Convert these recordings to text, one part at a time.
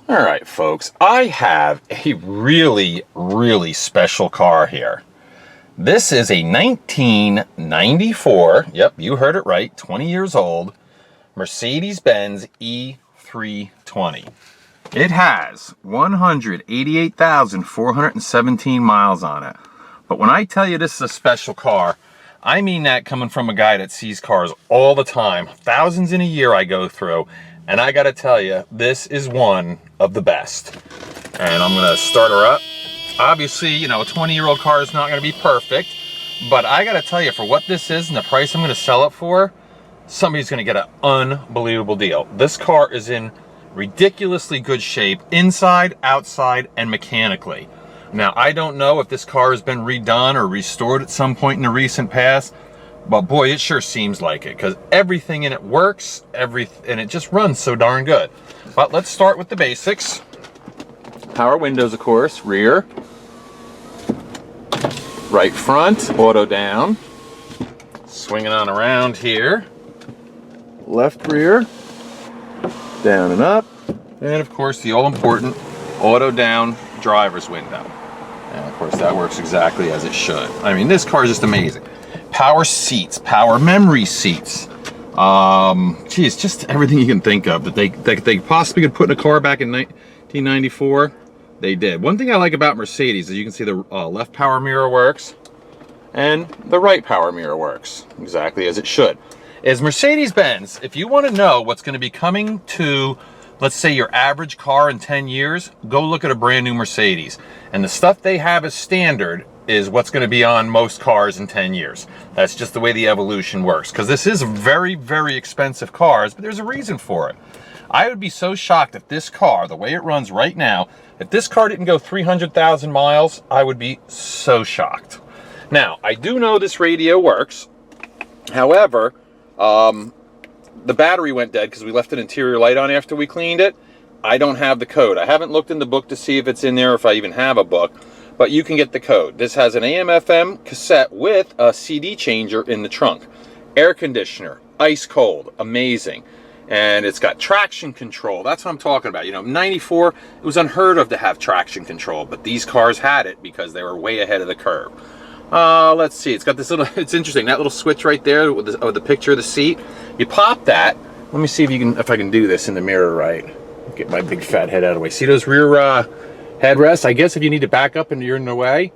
All right, folks, I have a really special car here. This is a 1994, yep, you heard it right, 20 years old, Mercedes Benz E320. It has 188,417 miles on it. But when I tell you this is a special car, I mean that coming from a guy that sees cars all the time. Thousands in a year I go through. And I gotta tell you, this is one of the best. And I'm gonna start her up. Obviously, you know, a 20-year-old car is not gonna be perfect, but I gotta tell you, for what this is and the price I'm gonna sell it for, somebody's gonna get an unbelievable deal. This car is in ridiculously good shape, inside, outside, and mechanically. Now, I don't know if this car has been redone or restored at some point in the recent past, but boy, it sure seems like it, because everything in it works, and it just runs so darn good. But let's start with the basics. Power windows, of course, rear, right front, auto down, swinging on around here, left rear, down and up, and of course the all-important auto down driver's window. And of course that works exactly as it should. I mean, this car is just amazing. Power seats, power memory seats. Geez, just everything you can think of that they possibly could put in a car back in 1994, they did. One thing I like about Mercedes is you can see the left power mirror works and the right power mirror works exactly as it should. Is Mercedes-Benz, if you want to know what's going to be coming to, let's say, your average car in 10 years, go look at a brand new Mercedes. And the stuff they have as standard is what's going to be on most cars in 10 years. That's just the way the evolution works. Because this is very expensive cars, but there's a reason for it. I would be so shocked if this car, the way it runs right now, if this car didn't go 300,000 miles, I would be so shocked. Now, I do know this radio works. However, the battery went dead because we left an interior light on after we cleaned it. I don't have the code. I haven't looked in the book to see if it's in there, if I even have a book, but you can get the code. This has an AM/FM cassette with a CD changer in the trunk. Air conditioner, ice cold, amazing. And it's got traction control. That's what I'm talking about. You know, 94, it was unheard of to have traction control, but these cars had it because they were way ahead of the curve. Let's see, it's got this little, it's interesting, that little switch right there with the picture of the seat. You pop that. Let me see if I can do this in the mirror right. Get my big fat head out of the way. See those rear headrests? I guess if you need to back up and you're in the way,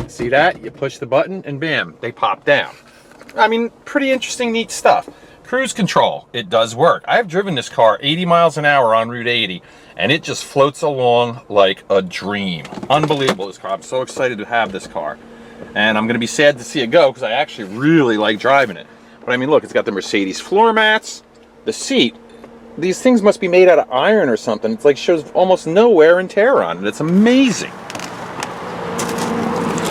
see that? You push the button and bam, they pop down. I mean, pretty interesting, neat stuff. Cruise control, it does work. I've driven this car 80 miles an hour on Route 80, and it just floats along like a dream. Unbelievable, this car. I'm so excited to have this car. And I'm going to be sad to see it go because I actually really like driving it. But I mean, look, it's got the Mercedes floor mats, the seat. These things must be made out of iron or something. It's like shows almost no wear and tear on it. It's amazing.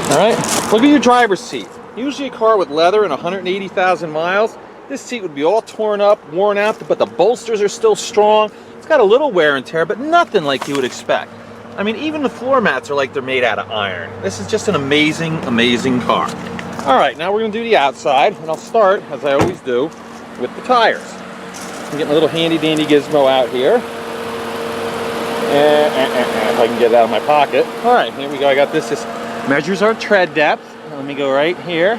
All right, look at your driver's seat. Usually a car with leather and 180,000 miles, this seat would be all torn up, worn out, but the bolsters are still strong. It's got a little wear and tear, but nothing like you would expect. I mean, even the floor mats are like they're made out of iron. This is just an amazing car. All right, now we're gonna do the outside, and I'll start, as I always do, with the tires. I'm getting a little handy dandy gizmo out here. If I can get it out of my pocket. All right, here we go. I got this. This measures our tread depth. Let me go right here.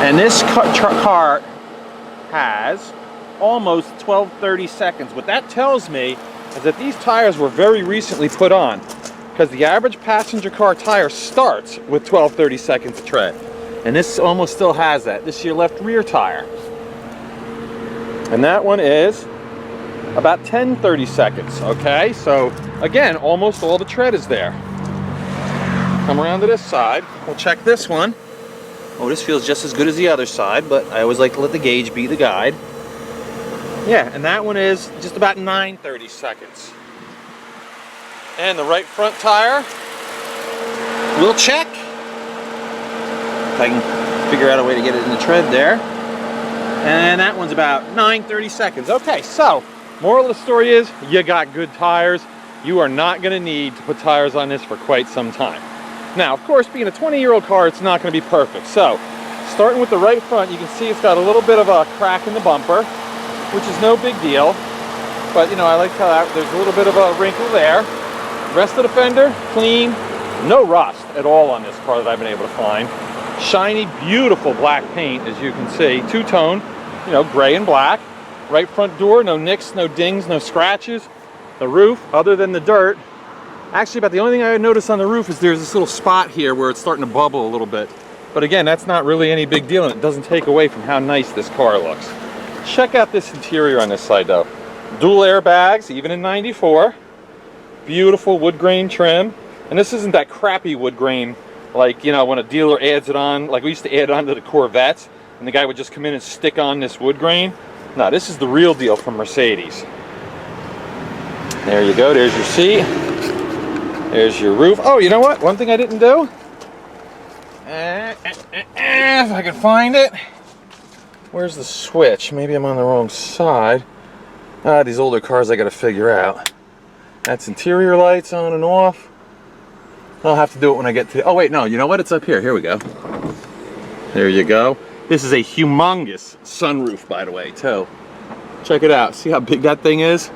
And this car has almost 12-30 seconds. What that tells me is that these tires were very recently put on, because the average passenger car tire starts with 12-30 seconds of tread. And this almost still has that. This is your left rear tire. And that one is about 10-30 seconds, okay? So again, almost all the tread is there. Come around to this side. We'll check this one. Oh, this feels just as good as the other side, but I always like to let the gauge be the guide. Yeah, and that one is just about 9-30 seconds. And the right front tire, we'll check. If I can figure out a way to get it in the tread there. And that one's about 9-30 seconds. Okay, so moral of the story is you got good tires. You are not going to need to put tires on this for quite some time. Now, of course, being a 20-year-old car, it's not going to be perfect. So, starting with the right front, you can see it's got a little bit of a crack in the bumper. which is no big deal. But, you know, I like how there's a little bit of a wrinkle there. Rest of the fender, clean. No rust at all on this car that I've been able to find. Shiny, beautiful black paint, as you can see. Two-tone, you know, gray and black. Right front door, no nicks, no dings, no scratches. The roof, other than the dirt. Actually, about the only thing I noticed on the roof is there's this little spot here where it's starting to bubble a little bit. But again, that's not really any big deal, and it doesn't take away from how nice this car looks. Check out this interior on this side, though. Dual airbags, even in 94. Beautiful wood grain trim. And this isn't that crappy wood grain, like, you know, when a dealer adds it on, like we used to add it onto the Corvettes, and the guy would just come in and stick on this wood grain. No, this is the real deal from Mercedes. There you go, there's your seat. There's your roof. Oh, you know what? One thing I didn't do. If I can find it. Where's the switch? Maybe I'm on the wrong side. These older cars I gotta figure out. That's interior lights on and off. I'll have to do it when I get to... Oh, wait, no. You know what? It's up here. Here we go. There you go. This is a humongous sunroof, by the way, too. Check it out. See how big that thing is?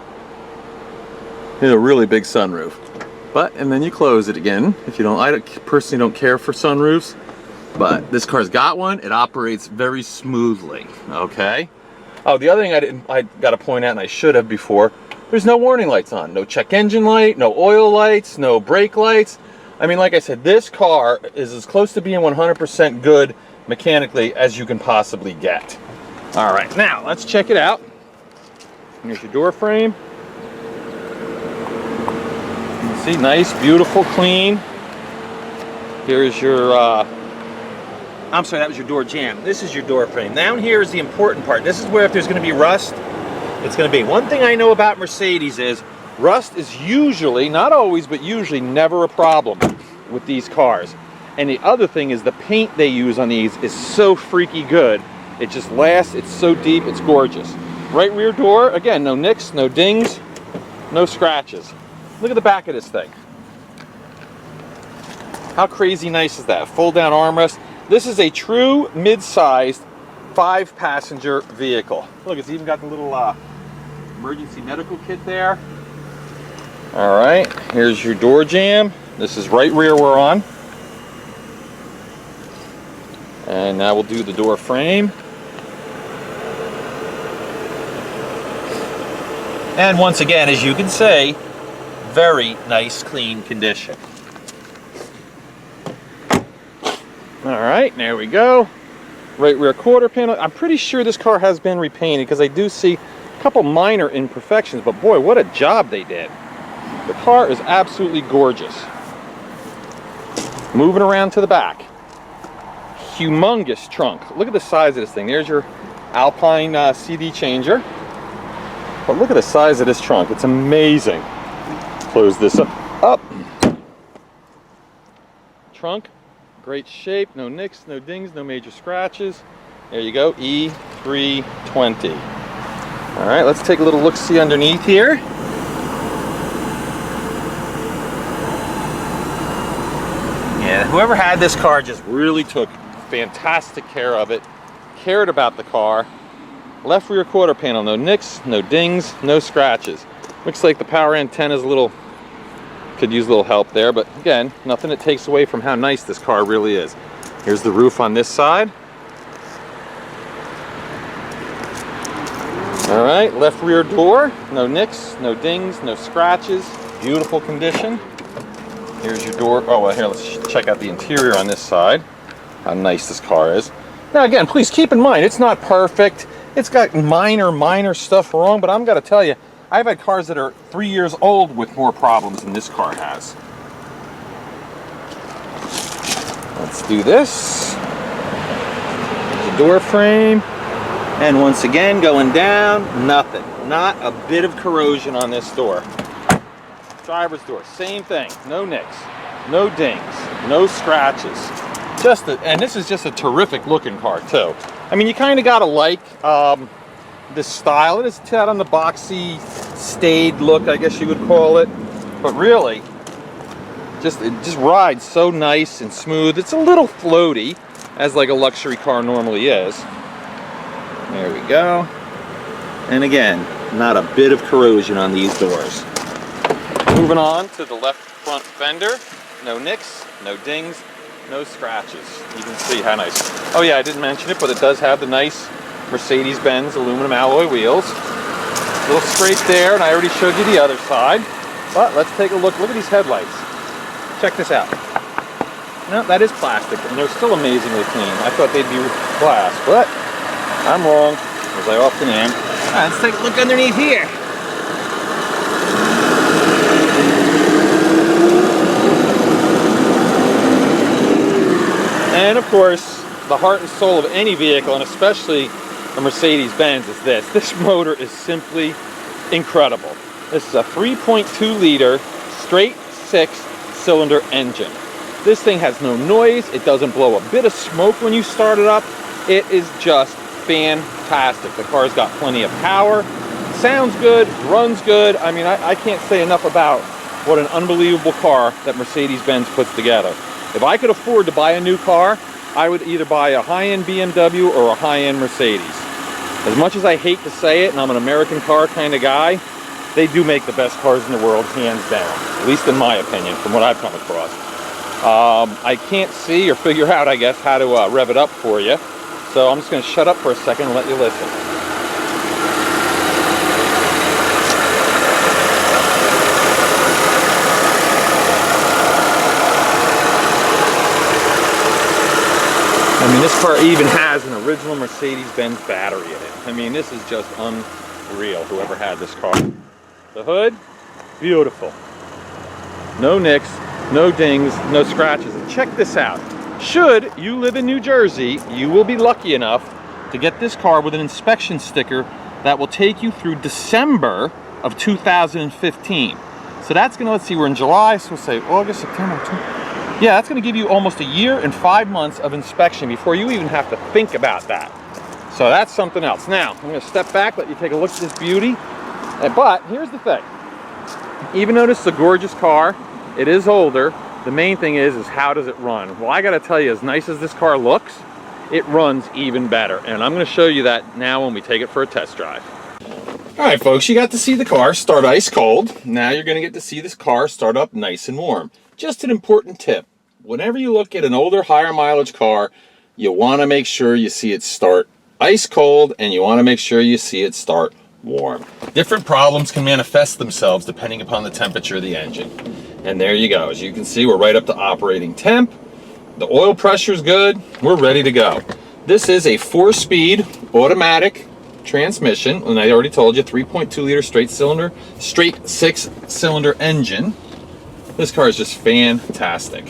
It's a really big sunroof. But, and then you close it again. If you don't... I personally don't care for sunroofs. But this car's got one. It operates very smoothly. Okay? Oh, the other thing I got to point out, and I should have before, there's no warning lights on. No check engine light, no oil lights, no brake lights. I mean, like I said, this car is as close to being 100% good mechanically as you can possibly get. All right, now let's check it out. Here's your door frame. You can see, nice, beautiful, clean. Here's your, I'm sorry, that was your door jamb. This is your door frame. Down here is the important part. This is where if there's going to be rust, it's going to be. One thing I know about Mercedes is rust is usually, not always, but usually never a problem with these cars. And the other thing is the paint they use on these is so freaky good. It just lasts, it's so deep, it's gorgeous. Right rear door, again, no nicks, no dings, no scratches. Look at the back of this thing. How crazy nice is that? Fold down armrest. This is a true mid-sized 5-passenger vehicle. Look, it's even got the little emergency medical kit there. All right, here's your door jamb. This is right rear we're on. And now we'll do the door frame. And once again, as you can see, very nice, clean condition. All right, there we go. Right rear quarter panel. I'm pretty sure this car has been repainted because I do see a couple minor imperfections, but boy, what a job they did. The car is absolutely gorgeous. Moving around to the back. Humongous trunk. Look at the size of this thing. There's your Alpine CD changer. But look at the size of this trunk. It's amazing. Close this up. Trunk, great shape. No nicks, no dings, no major scratches. There you go, E320. All right, let's take a little look-see underneath here. Yeah, whoever had this car just really took fantastic care of it, cared about the car. Left rear quarter panel, no nicks, no dings, no scratches. Looks like the power antenna's a little, could use a little help there, but again, nothing that takes away from how nice this car really is. Here's the roof on this side. All right, left rear door, no nicks, no dings, no scratches, beautiful condition. Here's your door. Oh, well, here, let's check out the interior on this side. How nice this car is. Now, again, please keep in mind, it's not perfect. It's got minor stuff wrong, but I'm going to tell you, I've had cars that are 3 years old with more problems than this car has. Let's do this. The door frame. And once again, going down, nothing. Not a bit of corrosion on this door. Driver's door, same thing. No nicks, no dings, no scratches. And this is just a terrific looking car too. I mean, you kind of gotta like this style. It is out on the boxy, staid look, I guess you would call it. But really, it just rides so nice and smooth. It's a little floaty, as like a luxury car normally is. There we go. And again, not a bit of corrosion on these doors. Moving on to the left front fender. No nicks, no dings, no scratches. You can see how nice. Oh yeah, I didn't mention it, but it does have the nice Mercedes Benz aluminum alloy wheels. A little scrape there, and I already showed you the other side. But let's take a look. Look at these headlights. Check this out. No, that is plastic, and they're still amazingly clean. I thought they'd be glass, but I'm wrong, as I often am. All right, let's take a look underneath here. And of course, the heart and soul of any vehicle, and especially a Mercedes Benz, is this. This motor is simply incredible. This is a 3.2 liter straight 6-cylinder engine. This thing has no noise. It doesn't blow a bit of smoke when you start it up. It is just fantastic. The car's got plenty of power. Sounds good, runs good. I mean, I can't say enough about what an unbelievable car that Mercedes-Benz puts together. If I could afford to buy a new car, I would either buy a high-end BMW or a high-end Mercedes. As much as I hate to say it, and I'm an American car kind of guy, they do make the best cars in the world, hands down. At least in my opinion, from what I've come across. I can't see or figure out, I guess, how to rev it up for you. So I'm just going to shut up for a second and let you listen. I mean, this car even has an original Mercedes-Benz battery in it. I mean, this is just unreal, whoever had this car. The hood, beautiful. No nicks, no dings, no scratches. And check this out. Should you live in New Jersey, you will be lucky enough to get this car with an inspection sticker that will take you through December of 2015. So that's gonna, let's see, we're in July, so we'll say August, September, October. Yeah, that's gonna give you almost a year and 5 months of inspection before you even have to think about that. So that's something else. Now, I'm gonna step back, let you take a look at this beauty. But here's the thing. Even though this is a gorgeous car, it is older. The main thing is how does it run? Well, I gotta tell you, as nice as this car looks, it runs even better. And I'm gonna show you that now when we take it for a test drive. All right, folks, you got to see the car start ice cold. Now you're gonna get to see this car start up nice and warm. Just an important tip. Whenever you look at an older, higher mileage car, you wanna make sure you see it start ice cold, and you wanna make sure you see it start warm. Different problems can manifest themselves depending upon the temperature of the engine. And there you go. As you can see, we're right up to operating temp. The oil pressure is good. We're ready to go. This is a 4-speed automatic transmission, and I already told you, 3.2 liter straight 6-cylinder engine. This car is just fantastic.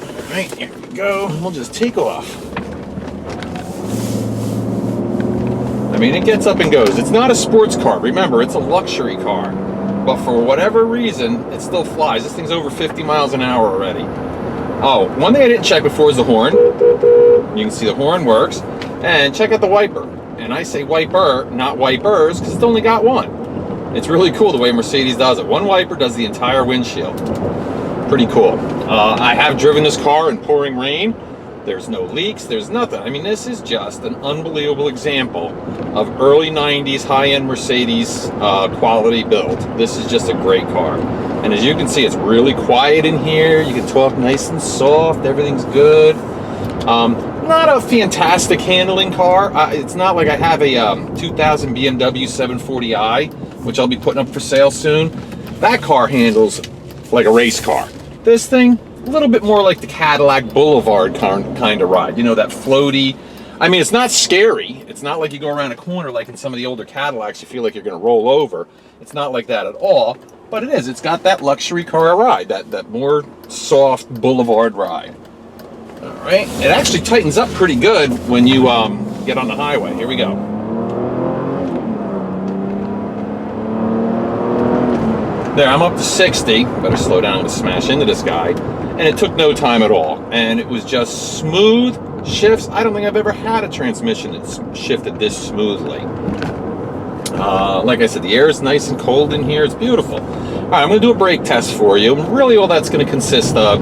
All right, here we go. We'll just take off. I mean, it gets up and goes. It's not a sports car. Remember, it's a luxury car. But for whatever reason, it still flies. This thing's over 50 miles an hour already. Oh, one thing I didn't check before is the horn. You can see the horn works. And check out the wiper. And I say wiper, not wipers, because it's only got one. It's really cool the way Mercedes does it. One wiper does the entire windshield. Pretty cool. I have driven this car in pouring rain. There's no leaks, there's nothing. I mean, this is just an unbelievable example of early 90s high-end Mercedes quality build. This is just a great car. And as you can see, it's really quiet in here. You can talk nice and soft, everything's good. Not a fantastic handling car. It's not like I have a 2000 BMW 740i, which I'll be putting up for sale soon. That car handles like a race car. This thing, a little bit more like the Cadillac Boulevard kind of ride. You know, that floaty. I mean, it's not scary. It's not like you go around a corner like in some of the older Cadillacs, you feel like you're going to roll over. It's not like that at all. But it is. It's got that luxury car ride, that more soft boulevard ride. All right. It actually tightens up pretty good when you get on the highway. Here we go. There, I'm up to 60. Better slow down to smash into this guy. And it took no time at all. And it was just smooth shifts. I don't think I've ever had a transmission that's shifted this smoothly. Like I said, the air is nice and cold in here. It's beautiful. All right, I'm going to do a brake test for you. And really all that's going to consist of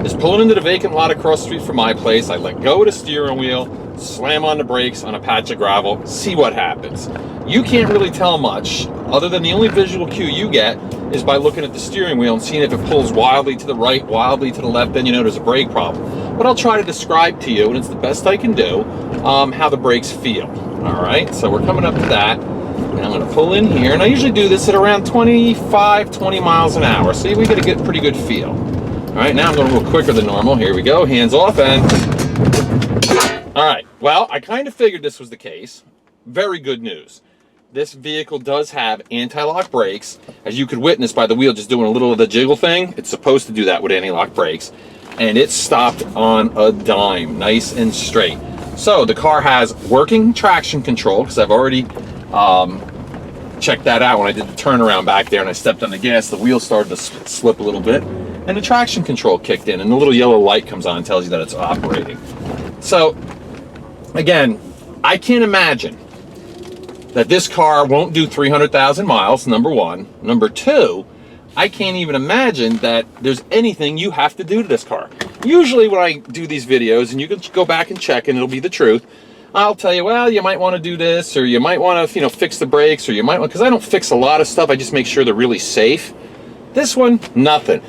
is pulling into the vacant lot across the street from my place. I let go of the steering wheel, slam on the brakes on a patch of gravel, see what happens. You can't really tell much, other than the only visual cue you get is by looking at the steering wheel and seeing if it pulls wildly to the right, wildly to the left, then you know there's a brake problem. But I'll try to describe to you, and it's the best I can do, how the brakes feel. All right, so we're coming up to that, and I'm gonna pull in here, and I usually do this at around 25, 20 miles an hour, so we get a pretty good feel. All right, now I'm going a little quicker than normal. Here we go, hands off, and all right, well, I kind of figured this was the case. Very good news. This vehicle does have anti-lock brakes, as you could witness by the wheel just doing a little of the jiggle thing. It's supposed to do that with anti-lock brakes, and it stopped on a dime, nice and straight. So the car has working traction control, because I've already checked that out when I did the turnaround back there and I stepped on the gas. The wheel started to slip a little bit, and the traction control kicked in, and the little yellow light comes on and tells you that it's operating. So again, I can't imagine that this car won't do 300,000 miles, number one. Number two, I can't even imagine that there's anything you have to do to this car. Usually when I do these videos, and you can go back and check and it'll be the truth, I'll tell you, well, you might want to do this, or you might want to, fix the brakes, or you might want, because I don't fix a lot of stuff, I just make sure they're really safe. This one, nothing.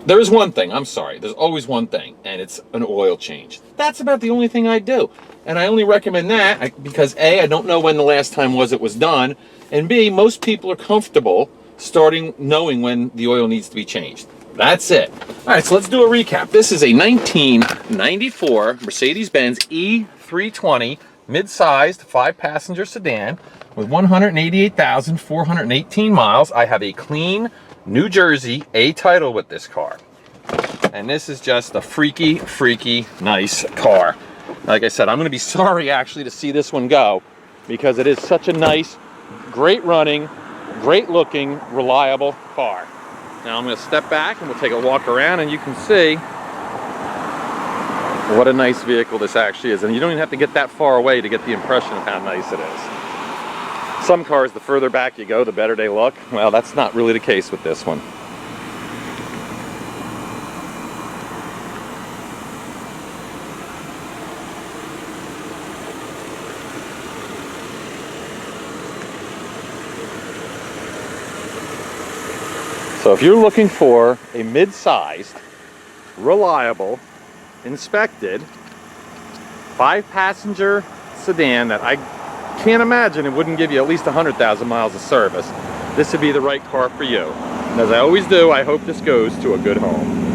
There is one thing, I'm sorry, there's always one thing, and it's an oil change. That's about the only thing I do. And I only recommend that because A, I don't know when the last time it was done, and B, most people are comfortable knowing when the oil needs to be changed. That's it. All right, so let's do a recap. This is a 1994 Mercedes Benz E320 mid-sized 5-passenger sedan with 188,418 miles. I have a clean New Jersey A title with this car. And this is just a freaky, freaky nice car. Like I said, I'm going to be sorry actually to see this one go, because it is such a nice, great running, great looking, reliable car. Now I'm going to step back and we'll take a walk around, and you can see what a nice vehicle this actually is. And you don't even have to get that far away to get the impression of how nice it is. Some cars, the further back you go, the better they look. Well, that's not really the case with this one. So if you're looking for a mid-sized, reliable, inspected, 5-passenger sedan that I can't imagine it wouldn't give you at least 100,000 miles of service, this would be the right car for you. And as I always do, I hope this goes to a good home.